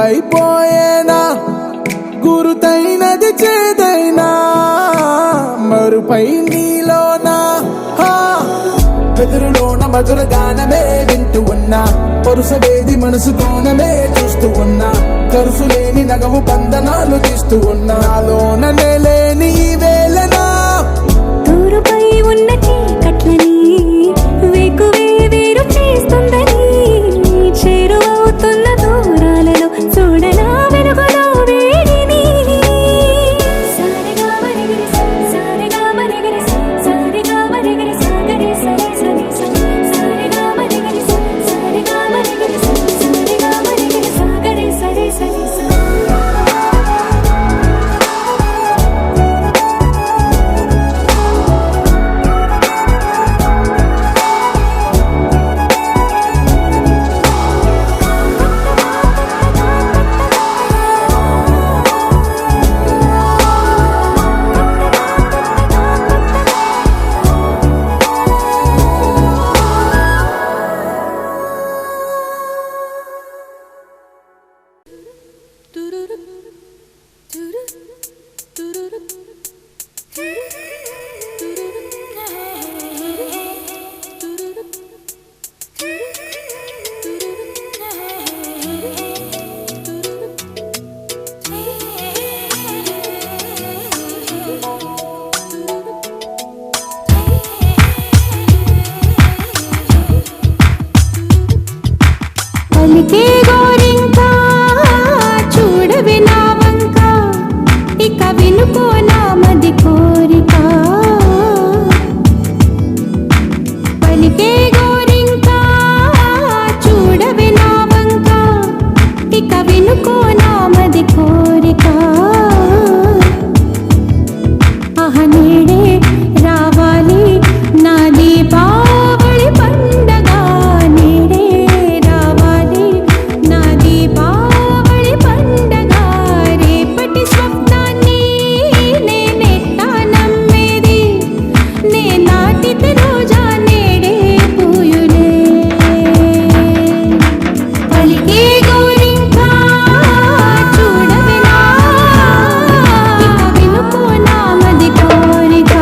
మరుపైపోయేనా గురుతైనది చేదైనా మరుపై నీలోనా వెదురులోన మధుర గానమే వింటూ ఉన్నా పరుసవేది మనసు కోణమే చూస్తూ ఉన్నా కరుసులేని నగవు బంధనాలు తీస్తూ ఉన్నా నాలోన లేని ఈ వేళనా దూరుపై ఉన్న చీకట్లని వేకువే వేరు చేస్తుందని చేరువవుతున్న దూరాలలో చూడనా వెలుగులో వేడిని సారెగా మరిగిరి సారెగా మరిగిరి సారెగా మరిగిరి సాగరి సరి సరి సారెగా మరిగిరి సారెగా మరిగిరి సారెగా మరిగిరి సాగరి సరి సరి పలికే గోరింకా చూడవి నా వంక ఇక వినుకో నా మది కోరిక పలికే గోరింకా చూడవి నా వంక ఇక వినుకో నా మది కోరిక ఆహ నేడే రావాలి నా దీపావళి పండగ నేడే రావాలి నా దీపావళి పండగ రేపటి స్వప్నాన్ని నేనెట్టా నమ్మేది నే నాటితే రోజా నేడే పూయులే పలికే గోరింకా చూడవి నా ఇక వినుకో నా మది కోరిక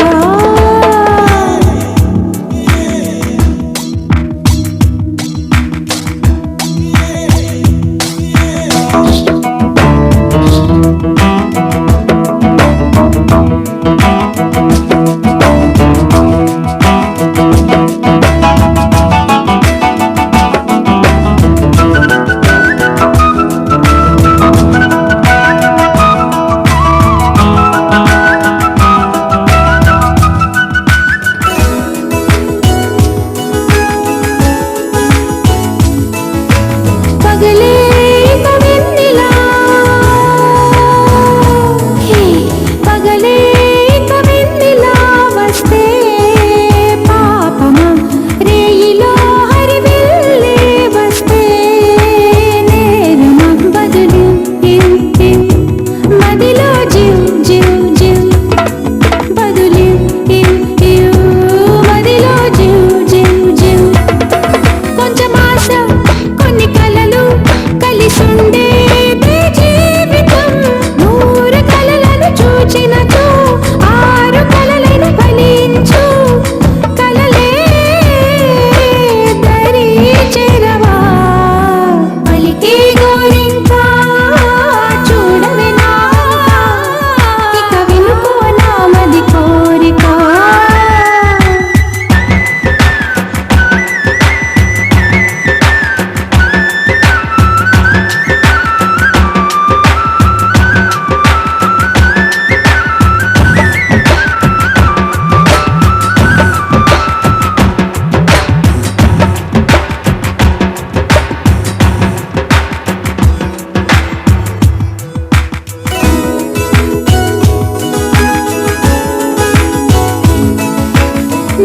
పగలే కవిన్నిలా హే పగలే కవిన్నిలా వస్తే పాపమా రేయిలో హరివిల్లే వస్తే నేరమా బదులు మదిలో జివ్ జివ్ జివ్ బదులు మదిలో జివ్ జివ్ జివ్ కొంచెం ఆశ కొన్ని కలలు కలిసుండేదే జీవితం నూరు కలలను చూచినచో ఆరు కలలను ఫలించు కలలే దరి చేరవా పలికే గోరింకా చూడవి నా ఇక వినుకో నా మది కోరిక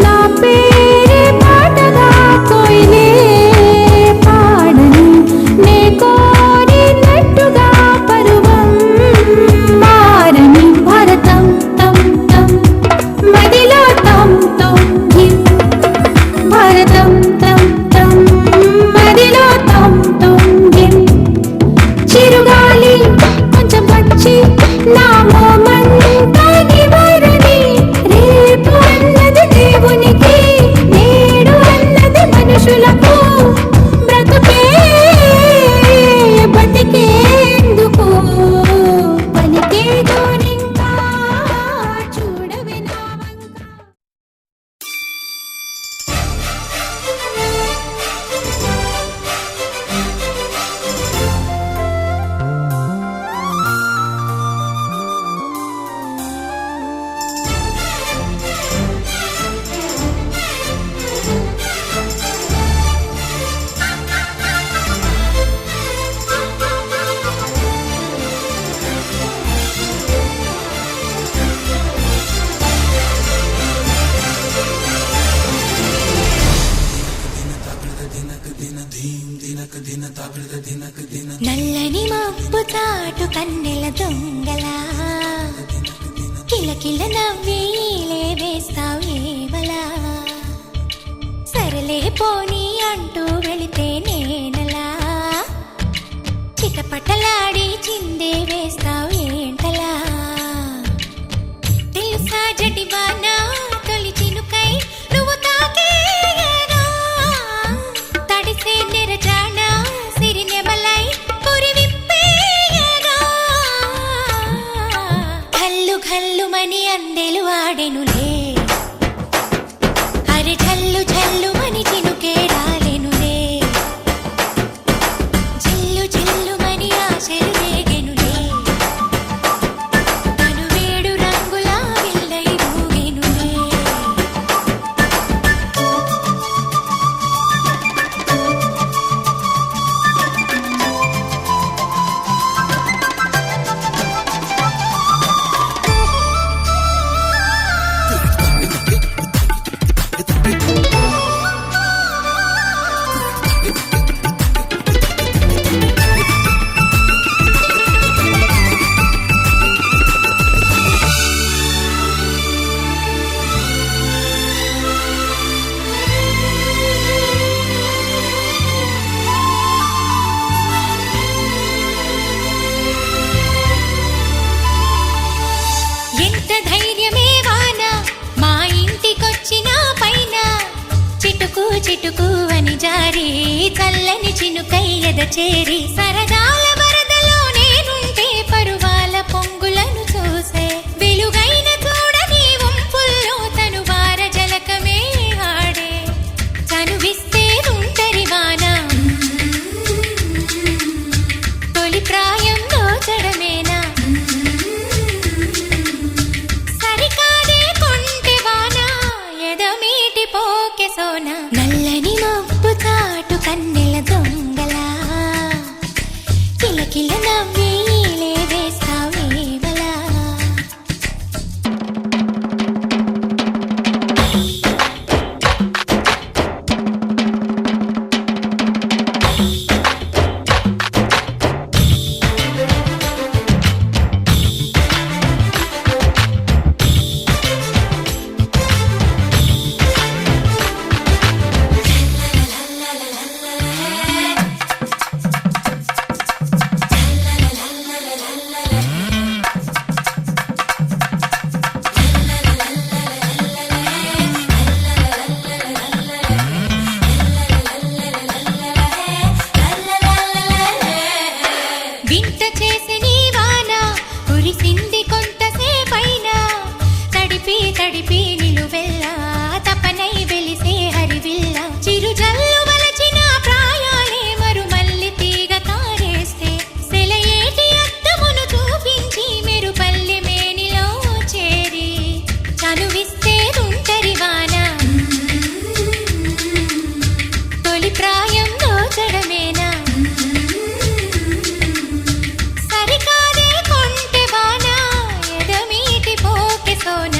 నా పేరే పాటగా కోయిలే పాడని నే కోరినట్టుగా పరువం మారని భరతం తం తం మదిలో తం తం భరతం తం తం మదిలో తం తం చిరుగా నవ్వీలే వేస్తావు ఏమలా సరలే పోనీ అంటూ వెళితే నేనలా చిటపటలాడి చిందే వేస్తావు ఏంటలా తెలుసా జడివానా తొలి చినుకై నువ్వు తాకేయగా తడిసే నిరజానా సిరినెమలై పురి విప్పేయగా ఘల్లు ఘల్లుమని అందెలు ఆడెనులే అరె ఝల్లు ఝల్లుమని చినుకే రాలెనులే జిల్లు జిల్లుమని ఆశలు రేగెనులే తను వేడు రంగుల విల్లై ఊగెనులే ఎంత ధైర్యమే వాన మా ఇంటికొచ్చిన పైన చిటుకు చిటుకు అని జారి చల్లని చినుకై ఎద చేరి సరదాల వరదలో నేనుంటే పరువాల పొంగులను చూసే వెలుగైన చూడని వంపుల్లో తను వార జలకమే ఆడే చనువిస్తే ఉంటరి వాన తొలి ప్రాయం దోచడమేనా సరికాదే కొంటె వాన ఎదమీటి పోకె సోన నల్లని మబ్బు చాటు కన్నెల దొంగలా కిలకిల నవ్వీలే వేస్తావు ఏమలా వింత చేసి నీ వాన కురిసింది కొంతసేపైనా తడిపి తడిపి నిలువెల్లా తపనై వెలిసే హరివిల్ల చిరుజల్లు వలచిన ప్రాయాలే మరుమల్లి తీగ తారేస్తే సెలయేటి అద్దమును చూపించి మెరుపల్లి మేనిలో చేరి చనువిస్తే తుంటరి వాన తొలి ప్రాయం దోచడమేనా సరికాదే కొంటె వాన ఎదమీటి పోకె సోన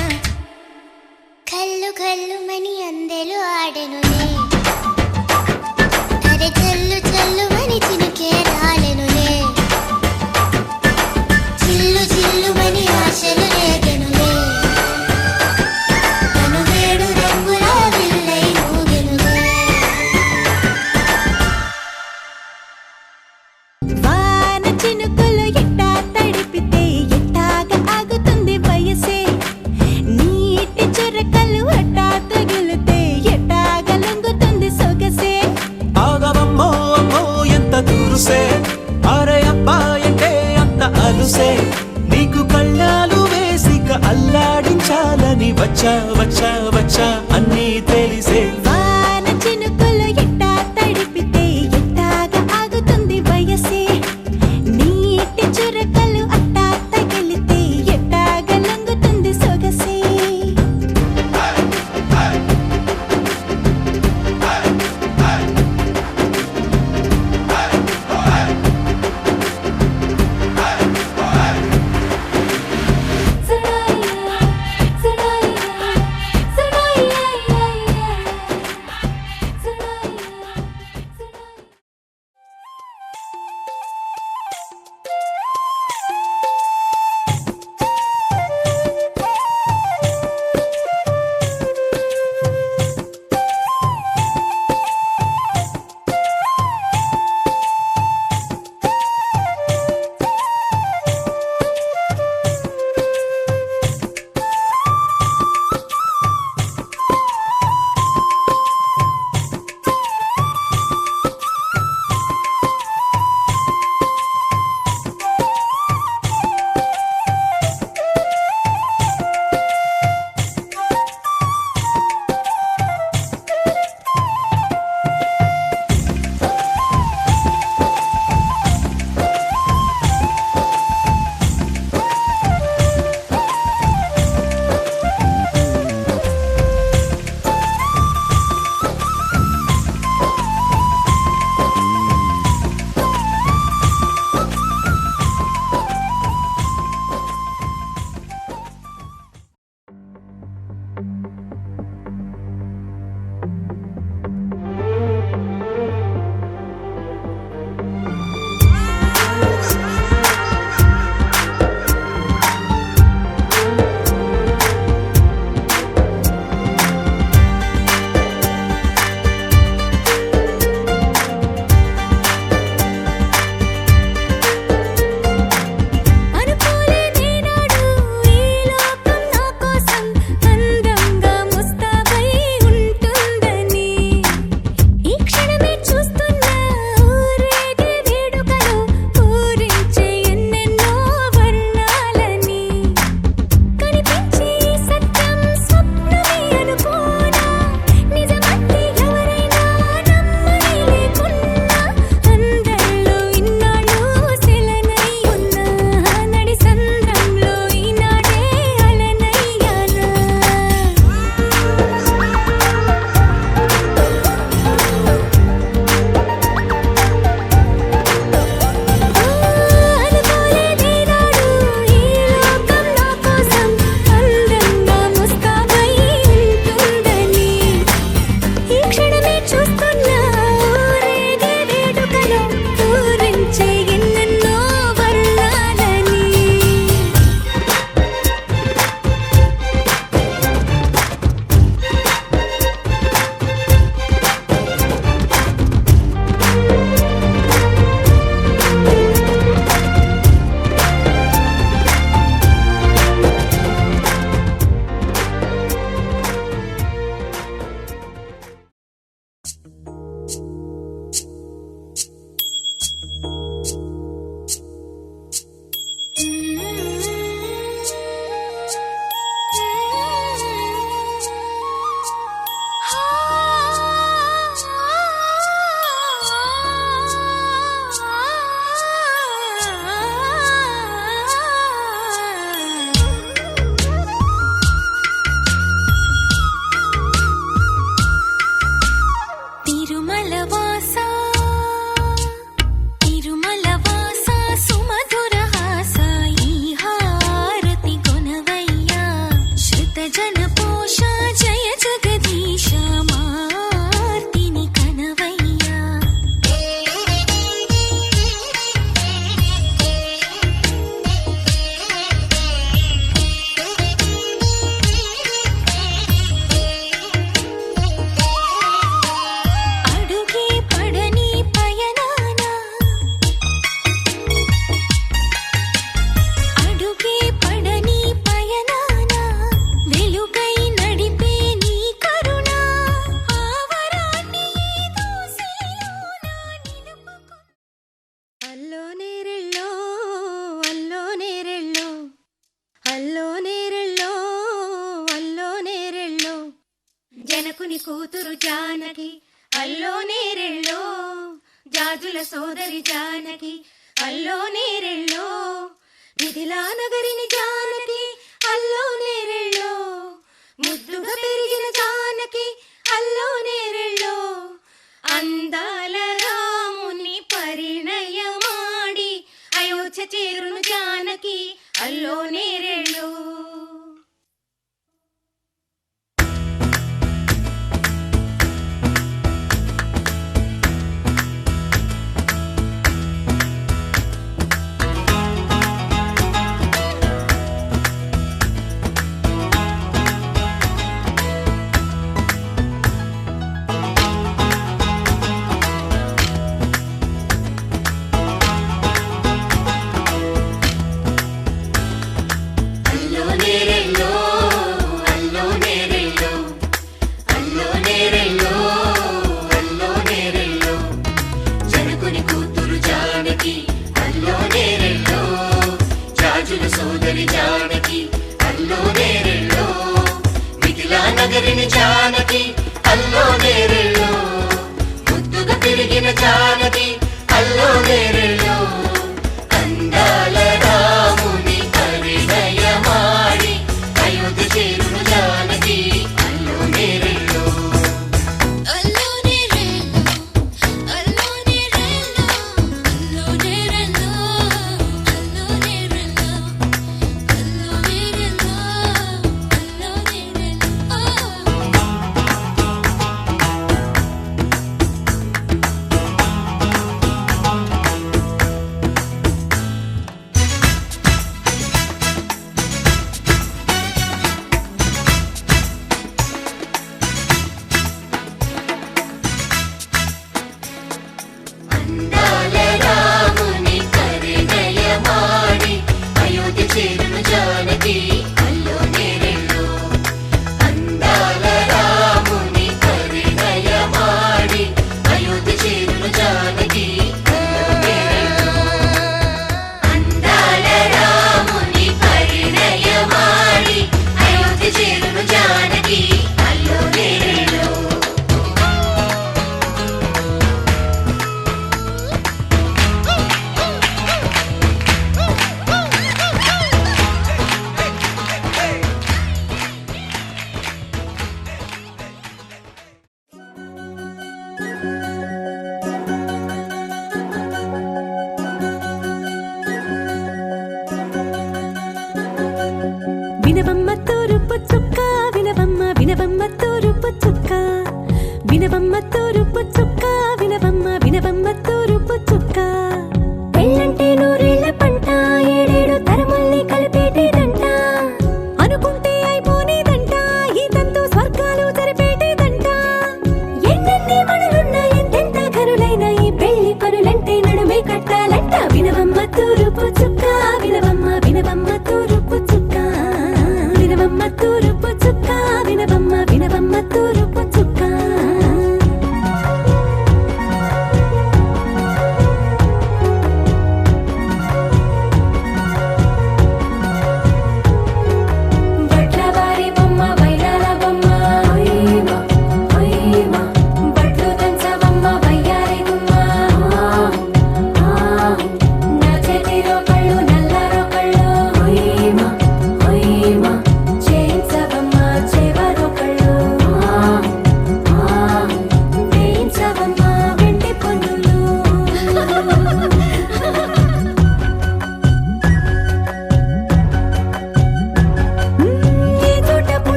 కల్లు కల్లుమని అందెలు ఆడెనులే అరె జల్లు జల్లుమని చినుకే రాలెనులే జిల్లు జిల్లుమని ఆశలు రేగెనులే తను వేడు రంగుల విల్లై ఊగెనులే వాన చినుకులు ఎట్టా తడిపితే ఎట్టాగా ఆగుతుంది వయసే నీటి చురకలు అట్టా తగిలితే ఎట్టాగా లొంగుతుంది సొగసే ఆగవమ్మో అమ్మో ఎంత దూరుసే అరే అబ్బాయంటే అంత అలుసే నీకు కళ్ళాలు వేసిక అల్లాడించాలని వచ్చా వచ్చా వచ్చా అన్నీ తెలిసే వాన చినుకులు ఎట్టా తడిపితే ఎట్టాగా ఆగుతుంది వయసే నీటి చురకలు అట్టా తగిలితే ఎట్టాగా లొంగుతుంది సొగసే సునాయా సునాయా సునాయా సంతోష జయ జగదీశ మార్తిని కనవయ్యా అడుగే పడని పయనాన అడుగే పడని పయనాన వెలుగై నడిపే నీ కరుణ ఆవరాన్ని దోసిలోన నిలుపుకో అల్లో నేరెళ్ళో అల్లో నేరెళ్ళో అల్లో నేరెళ్ళో అల్లో నేరెళ్ళో జనకుని కూతురు జానకి అల్లో నేరెళ్ళో జాజుల సోదరి జానకి అల్లో నేరెళ్ళో మిథిలా నగరిని జానకి అల్లో నేరెళ్ళో ముద్దుగా పెరిగిన జానకి అల్లో నేరెళ్ళో అందాల రాముని పరిణయమాడి అయోధ్య చేరును జానకి అల్లో నేరెళ్ళో అల్లో నేరెళ్ళో అల్లో నేరెళ్ళో అల్లో నేరెళ్ళో అల్లో నేరెళ్ళో జనకుని కూతురు జానకి అల్లో నేరెళ్ళో జాజుల సోదరి జానకి అల్లో నేరెళ్ళో మిథిలా నగరిని జానకి అల్లో నేరెళ్ళో ముద్దుగా పెరిగిన జానకి అల్లో నేరెళ్ళో అందాల రాముని పరిణయమాడి అయోధ్య చేరును జానకి అల్లో నేరెళ్ళో అల్లో నేరెళ్ళో అల్లో నేరెళ్ళో అల్లో నేరెళ్ళో అల్లో నేరెళ్ళో అల్లో నేరెళ్ళో అల్లో నేరెళ్ళో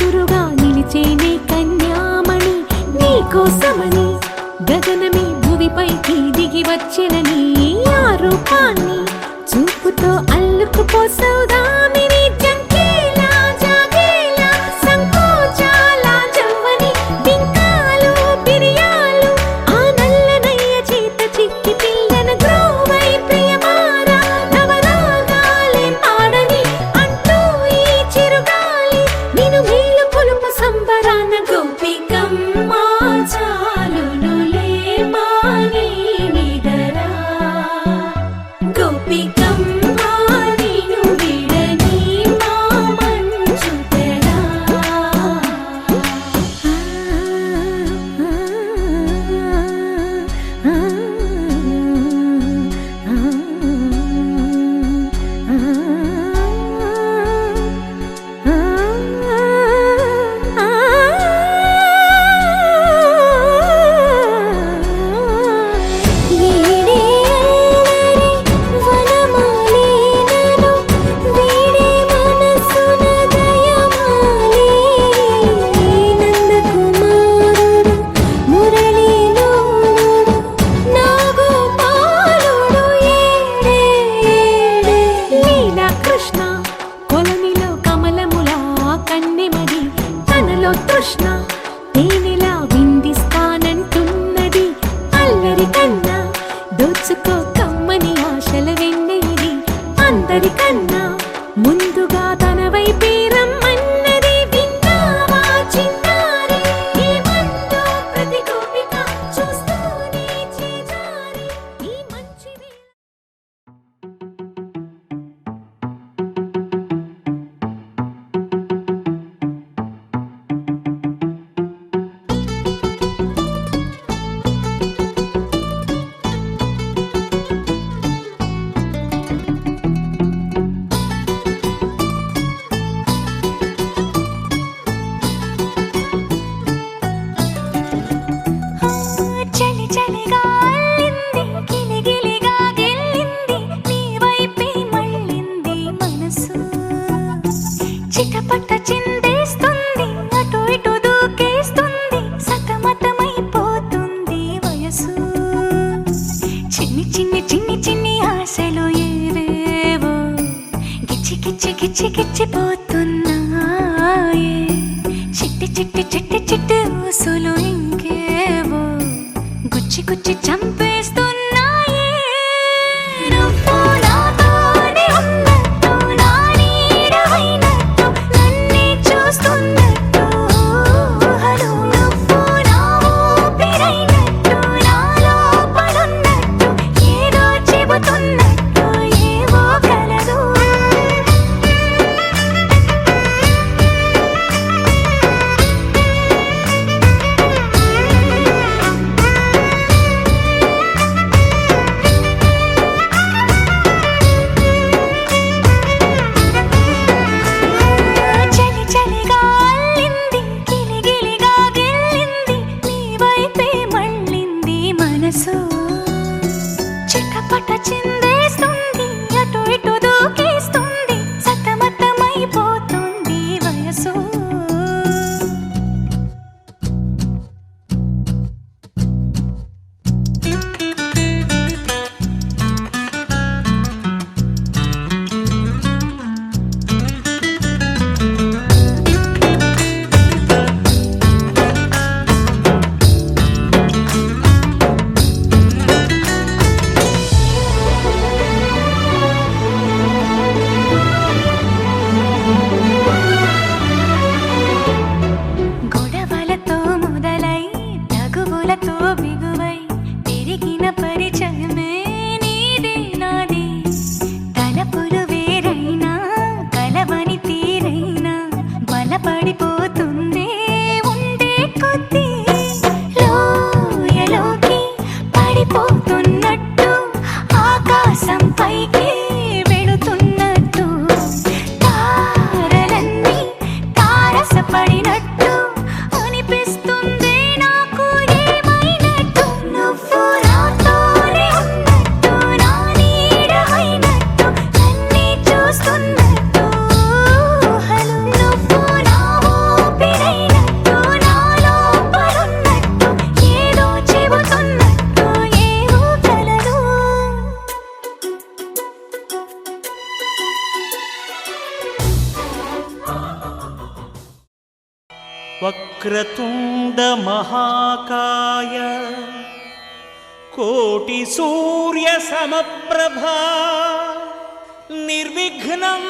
ఎదురుగా నిలిచేనే కన్యామణి నీకోసమని గగనమే భువిపైకి దిగి వచ్చినని ఆ రూపాన్ని చూపుతో అల్లుకుపోసౌదామిని జంకేలా జాగేలా సంకోచాల జవ్వని బింకాలు బిరియాలు ఆ నల్లనయ్య చేత చిక్కి పిల్లన గ్రోవై ప్రియమారా నవరాగాలే పాడని అంటూ ఈ చిరుగాలి నిన్ను మేలు కొలుపు సంబరాన గోపికమ్మ చాలునులే మాని నిదరా గోపికమ్మ నిన్ను విడని మా మంచు తెరా కృష్ణ కొలనిలో కమలములా కన్నెమది తనలో తృష్ణ తేనెలా విందిస్తానంటున్నది అల్లరి కన్నా దోచుకో కమ్మని ఆశల వెన్నెయిది అందరికన్నా ముందుగా తన వైపే రమ్మన్నది విన్నావా చిన్నారి ఏమందో ప్రతి గోపిక చూస్తూనే చేజారి ఈ మంచివే చలి చలిగా అల్లింది గిలిగిలిగా గెల్లింది నీ వైపే మళ్ళింది మనసు చిటపట చిందేస్తుంది అటు ఇటు దూకేస్తుంది సతమతమైపోతుంది వయసు చిన్ని చిన్ని చిన్ని చిన్ని ఆశలు ఏవేవో గిచ్చి గిచ్చి గిచ్చి గిచ్చిపోతున్నాయే చిట్టి చిట్టి చిట్టి చిట్టి ఊసులు ఇంకేవో గుచ్చి గుచ్చి చంపేస్తున్నాయే నువ్వు నాతోనే ఉన్నట్టు నా నీడవైనట్టు నన్నే చూస్తున్నట్టు ఊహలు నువ్వు నా ఊపిరైనట్టు నా లోపలున్నట్టు ఏదో చెబుతున్నట్టు ఏవో కలదు వక్రతుండ మహాకాయ కోటి సూర్య సమప్రభా నిర్విఘ్నం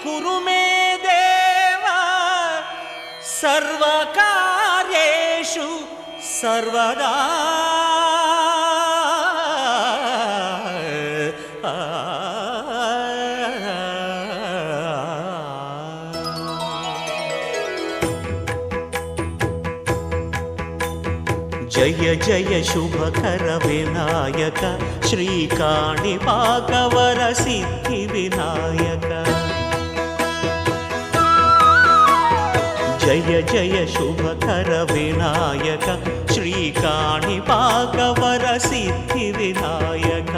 కురు మే దేవా సర్వకార్యేషు సర్వదా. జయ జయ శుభకర వినాయక శ్రీకాణిపాకవర సిద్ధి వినాయక. జయ జయ శుభకర వినాయక శ్రీకాణిపాకవర సిద్ధి వినాయక.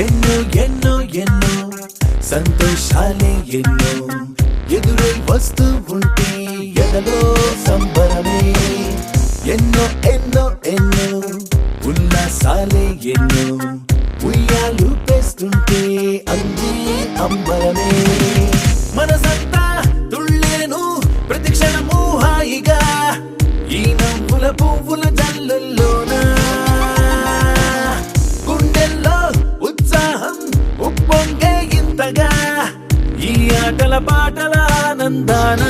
ఎన్నో ఎన్నో ఎన్నో సంతోషాలే ఎన్నో ఎదురై వస్తూ ఉంటే ఎదలో సంబరమే. ఎన్నో ఎన్నో ఎన్నో ఉల్లాసాలే ఎన్నో ఉయ్యాలు పేస్తుంటే అందే అంబరమే. మనసంతా తుళ్ళేను ప్రతి క్షణము హాయిగా ఈ నవ్వుల పువ్వుల జల్లుల్లోనా. గుండెల్లో ఉత్సాహం ఉప్పొంగే ఇంతగా ఈ ఆటల పాటల ఆనందాన.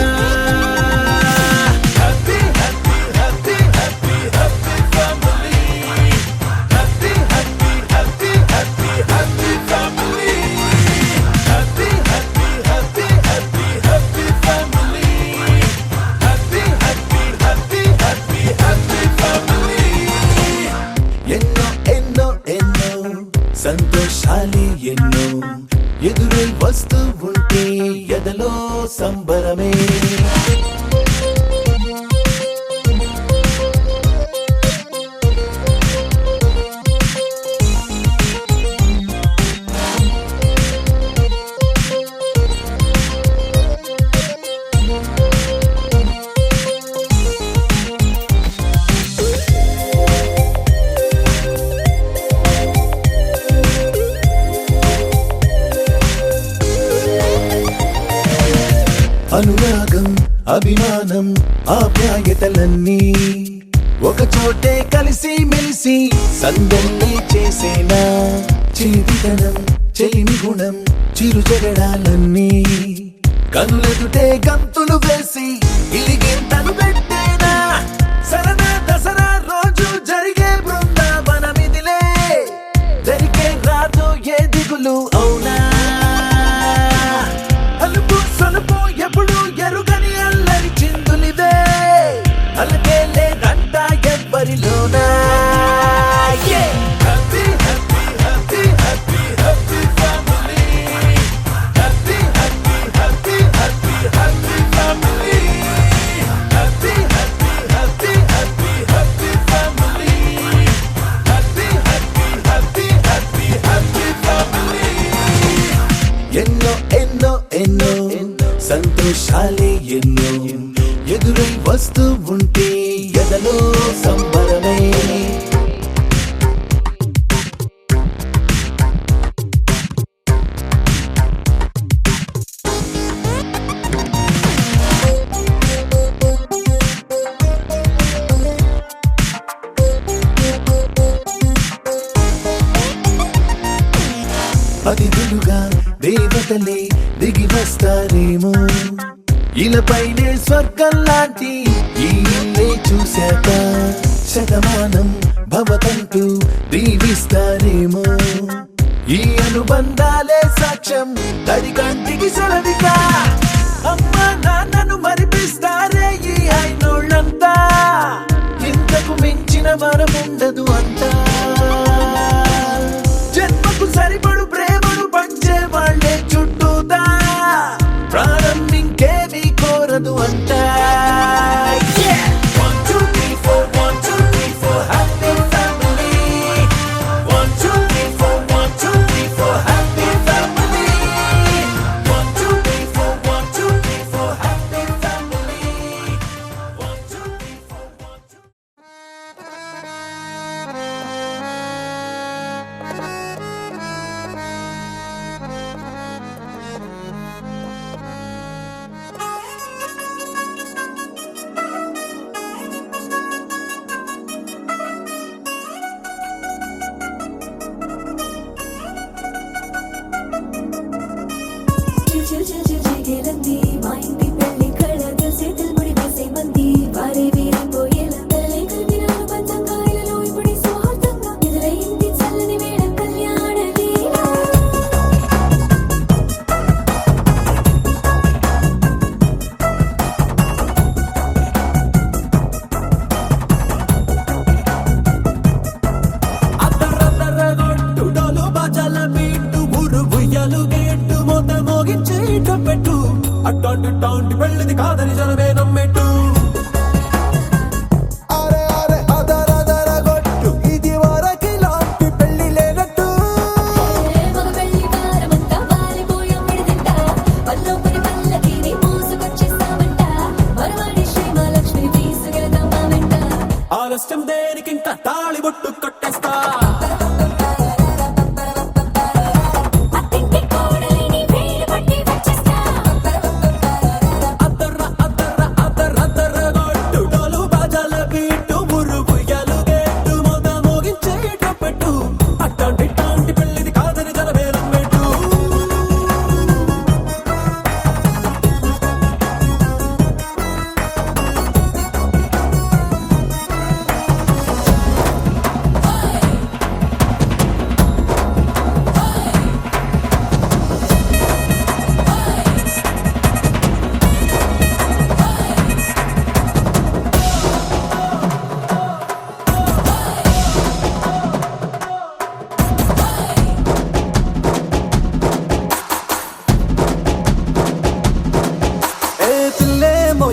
ఎన్నో ఎన్నో ఎన్నో సంతోషాలే ఎన్నో ఎదురై వస్తూ ఉంటే ఎదలో సంబరమే. అనురాగం అభిమానం ఆప్యాయతలన్నీ ఒక చోటే కలిసి మెలిసి సందల్లి చేసేనా. చిలిపితనం చెలిమి గుణం చిరు జగడాలన్నీ కనులెదుటే గంతులు వేసి ఇలిగింతలు పెట్టేనా. సరదా దసరా రోజు జరిగే బృందావనమిదిలే జరిగే రాదు ఏ దిగులు అవునా. అలుపు సొలుపు ఎప్పుడు ఎరుగని అల్లరి చిందులివే అలకే లేదంట ఎవ్వరిలోనా. ఎన్నో ఎన్నో ఎన్నో సంతోషాలే ఎన్నో ఎదురై వస్తూ ఉంటే ఎదలో సంబరమే. అతిథులుగా దేవతలే దిగి వస్తారేమో ఇలపైనే స్వర్గం లాంటి ఈ ఇల్లే చూశాక శతమానం భవతంటూ దీవిస్తారేమో ఈ అనుబంధాలే సాక్ష్యం తడి కంటికి సెలవిగా అమ్మ నాన్నను మరిపిస్తారే ఈ అయినోళ్ళంతా ఇంతకు మించిన వరముండదు అంతా జన్మకు సరిపడు ప్రేమను పంచే వాళ్ళే చుట్టూతా ప్రాణం ఇంకేమీ కోరదు అంతా అట్టాంటి పెళ్ళిది కాదని జనమే నమ్మెట్టు అరే అరే అదర గొట్టు ఇది వరకి లాంటి పెళ్లి లేనట్టు ఆలస్యం దేనికి ఇంకా తాళి బొట్టు కట్టేస్తా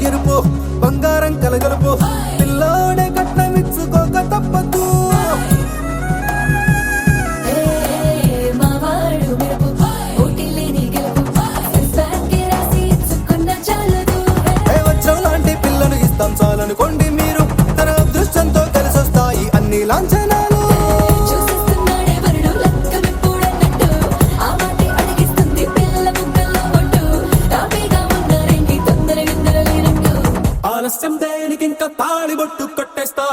ఎరుపు బంగారం కలగలుపు పిల్లోడే కట్నమిచ్చుకోక తప్పదు వచ్చం లాంటి పిల్లను ఇస్తాం చాలనుకోండి మీరు తన అదృష్టంతో కలిసొస్తాయి అన్ని లాంఛనాలు ఆలస్యం దేనికి ఇంకా తాళి బొట్టు కట్టేస్తా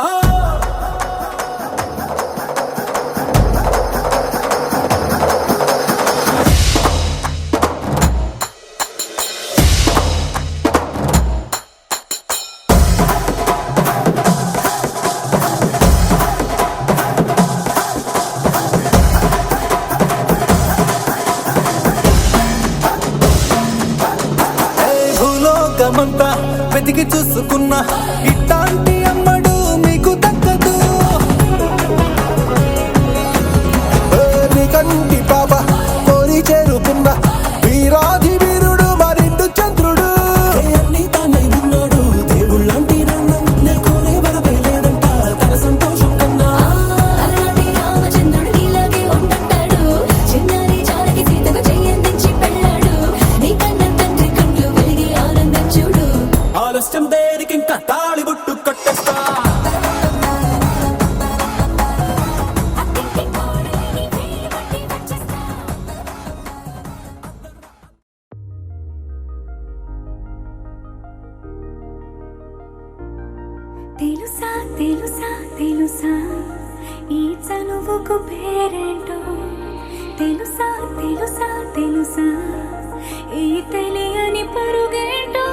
భూలోకమంతా వెతికి చూసుకున్నా ఇట్లాంటి అమ్మడు మీకు దక్కదు కంటి పాప కోరి చేరుకున్న వీరాధి వీరుడు మరిండు చంద్రుడు అన్ని తానై ఉన్నాడు దేవుళ్ళంటి నే కోరే వరవే లేదంట తన సంతోషం కన్నా ఆలస్యం దేనికి ఇంకా తాళి బొట్టు కట్టేస్తా తెలుసా తెలుసా తెలుసా ఈ చనువుకు పేరేంటో తెలుసా తెలుసా తెలుసా ఈ తెలియని పరుగేంటో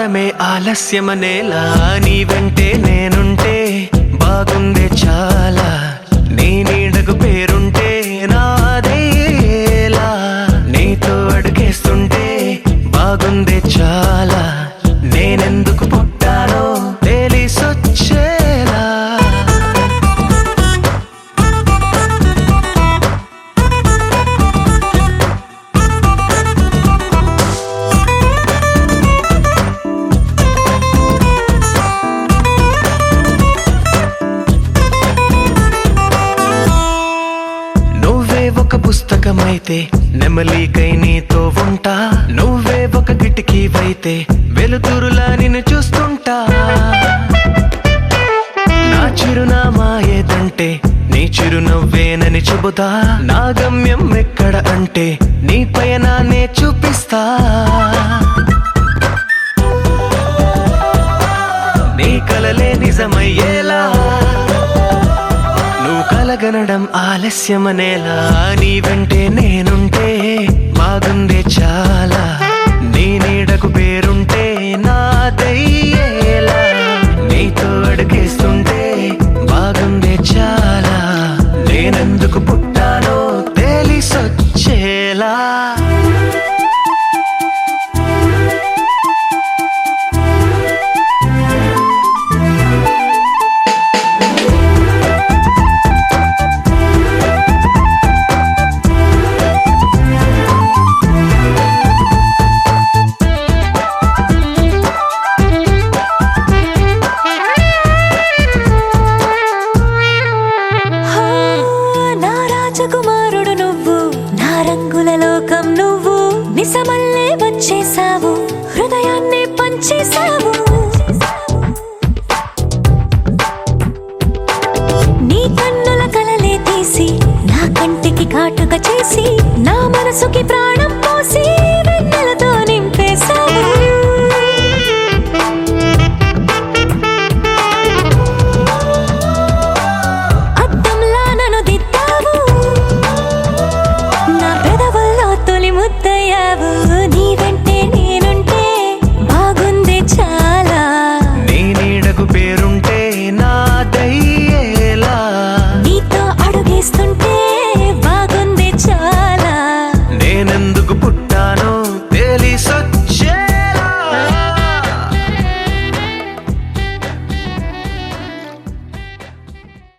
రావడమే ఆలస్యమనేలా నీ వెంటే నేనుంటే బాగుందే చాలా నీ నీడకు పేరుంటే నాదేలా నీతో అడుగేస్తుంటే బాగుందే చాలా నేనెందుకు పుట్టానో తెలిసొచ్చేలా నువ్వే ఒక పుస్తకమైతే నెమలికై నీతో ఉంటా నువ్వే ఒక కిటికీవైతే వెలుతురులా నిన్ను చూస్తుంటా నా చిరునామా ఏదంటే నీ చిరునవ్వేనని చెబుతా నా గమ్యం ఎక్కడ అంటే నీ పయనాన్నే చూపిస్తా నీ కలలే నిజమయ్యేలా నువ్వు కలగనడం ఆలస్యమనేలా నీ వెంటే నేనుంటే బాగుందే చాలా నీ నీడకు పేరుంటే నాదయ్యేలా నీతో అడుగేస్తుంటే బాగుందే చాలా నేనెందుకు పుట్టానో తెలిసొచ్చేలా హో, నా రాజకుమారుడు నువ్వు నా రంగుల లోకం నువ్వు నిజమల్లే వచ్చేసావు హృదయాన్ని పంచేసావు నీ కన్నుల కలలే తీసి నా కంటికి కాటుక చేసి నా మనసుకి ప్రాణం పోసి వెన్నెలతో నింపేశావు అద్దంలా నన్ను దిద్దావు నా పెదవుల్లో తొలి ముద్దయ్యావు నీ వెంటే నేనుంటే బాగుంది చాలా నీ నీడకు పేరుంటే నాదయ్యేలా నీతో అడుగేస్తుంటే బాగుంది చాలా నేనెందుకు పుట్టానో